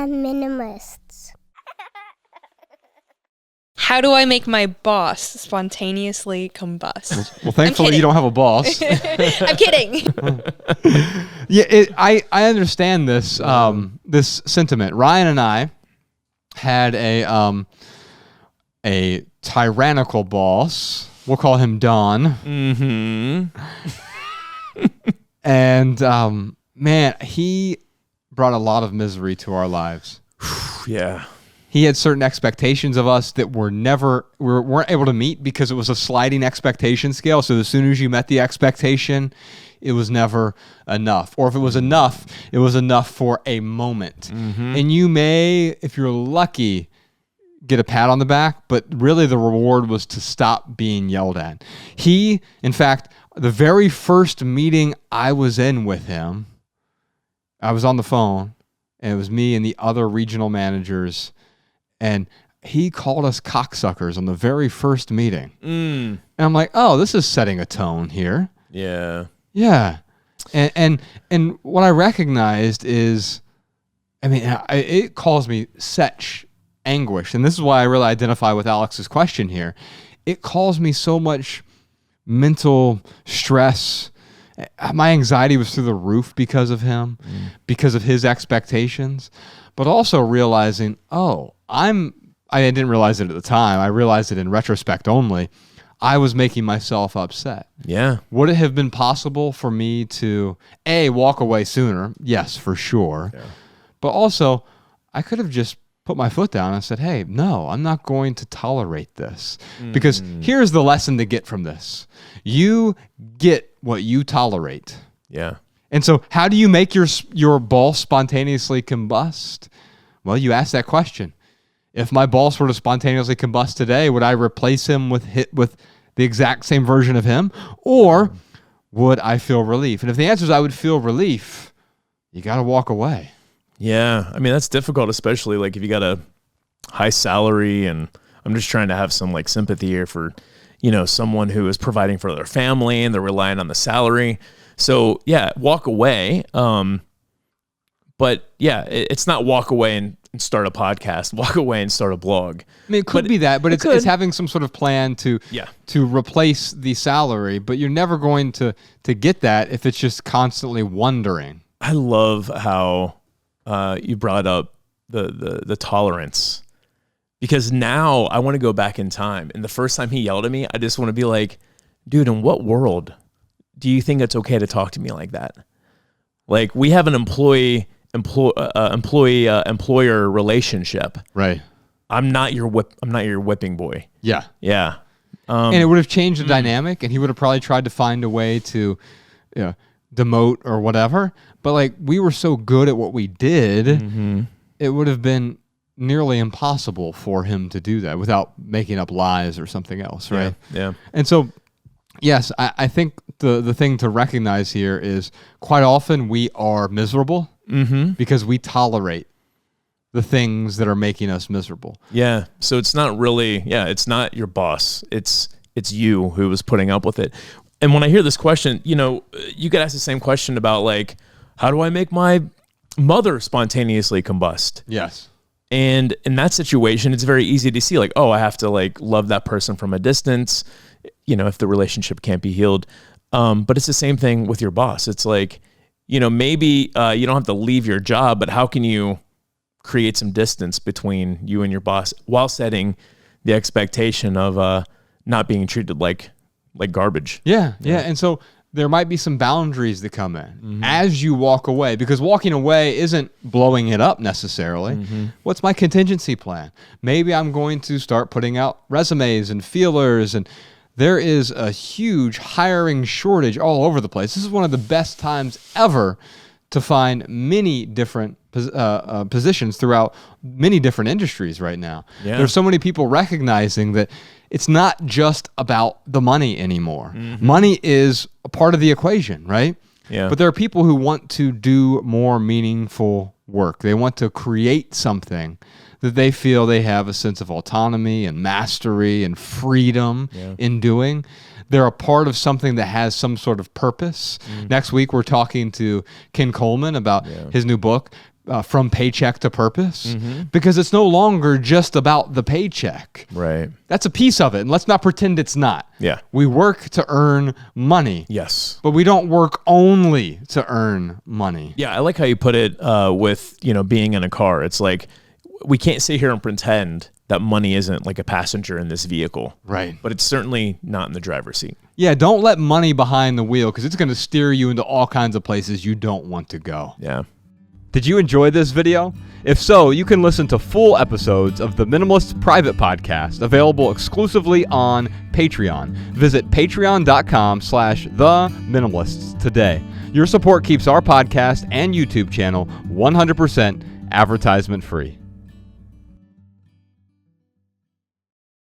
Minimalists. How do I make my boss spontaneously combust? Well, thankfully you don't have a boss. I'm kidding. Yeah, I understand this this sentiment. Ryan and I had a tyrannical boss. We'll call him Don. Mm-hmm. And man, he brought a lot of misery to our lives. Yeah. He had certain expectations of us that we weren't able to meet because it was a sliding expectation scale. So as soon as you met the expectation, it was never enough. Or if it was enough for a moment. Mm-hmm. And you may, if you're lucky, get a pat on the back, but really the reward was to stop being yelled at. He, in fact, the very first meeting I was in with him, I was on the phone, and it was me and the other regional managers, and he called us cocksuckers on the very first meeting. And I'm like, oh, this is setting a tone here. Yeah. Yeah. And what I recognized is, I mean, it caused me such anguish. And this is why I really identify with Alex's question here. It caused me so much mental stress. My anxiety was through the roof because of him, because of his expectations, but also realizing, I didn't realize it at the time. I realized it in retrospect only. I was making myself upset. Yeah. Would it have been possible for me to, walk away sooner? Yes, for sure. Yeah. But also, I could have just put my foot down and said, hey, no, I'm not going to tolerate this. Because here's the lesson to get from this. You get what you tolerate. Yeah. And so how do you make your boss spontaneously combust? Well, you ask that question. If my boss were to spontaneously combust today, would I replace him with the exact same version of him? Or would I feel relief? And if the answer is I would feel relief, you got to walk away. Yeah. I mean, that's difficult, especially like if you got a high salary, and I'm just trying to have some like sympathy here for, someone who is providing for their family and they're relying on the salary. So yeah, walk away. But yeah, it's not walk away and start a podcast, walk away and start a blog. I mean, it could be that, but it's having some sort of plan to replace the salary, but you're never going to get that if it's just constantly wondering. I love how you brought up the tolerance, because now I want to go back in time. And the first time he yelled at me, I just want to be like, dude, in what world do you think it's okay to talk to me like that? Like, we have an employer relationship. Right. I'm not your whipping boy. Yeah. Yeah. And it would have changed the dynamic, and he would have probably tried to find a way to demote or whatever. But like, we were so good at what we did, it would have been nearly impossible for him to do that without making up lies or something else, right? Yeah. And so, yes, I think the thing to recognize here is quite often we are miserable because we tolerate the things that are making us miserable. Yeah. So it's not really, it's not your boss. It's you who was putting up with it. And when I hear this question, you get asked the same question about like, how do I make my mother spontaneously combust? Yes. And in that situation, it's very easy to see like, I have to like love that person from a distance, if the relationship can't be healed. But it's the same thing with your boss. It's like, maybe you don't have to leave your job, but how can you create some distance between you and your boss while setting the expectation of not being treated like garbage? Yeah. And so there might be some boundaries that come in as you walk away, because walking away isn't blowing it up necessarily. What's my contingency plan? Maybe I'm going to start putting out resumes and feelers, and there is a huge hiring shortage all over the place. This is one of the best times ever to find many different positions throughout many different industries right now. Yeah. There's so many people recognizing that it's not just about the money anymore. Money is a part of the equation, right? Yeah. But there are people who want to do more meaningful work. They want to create something that they feel they have a sense of autonomy and mastery and freedom in doing. They're a part of something that has some sort of purpose. Next week, we're talking to Ken Coleman about his new book, from paycheck to purpose, because it's no longer just about the paycheck. Right. That's a piece of it, and let's not pretend it's not. Yeah. We work to earn money. Yes. But we don't work only to earn money. Yeah, I like how you put it with, being in a car. It's like we can't sit here and pretend that money isn't like a passenger in this vehicle. Right. But it's certainly not in the driver's seat. Yeah, don't let money behind the wheel, because it's going to steer you into all kinds of places you don't want to go. Yeah. Did you enjoy this video? If so, you can listen to full episodes of the Minimalists private podcast available exclusively on Patreon. Visit patreon.com/theminimalists today. Your support keeps our podcast and YouTube channel 100% advertisement free.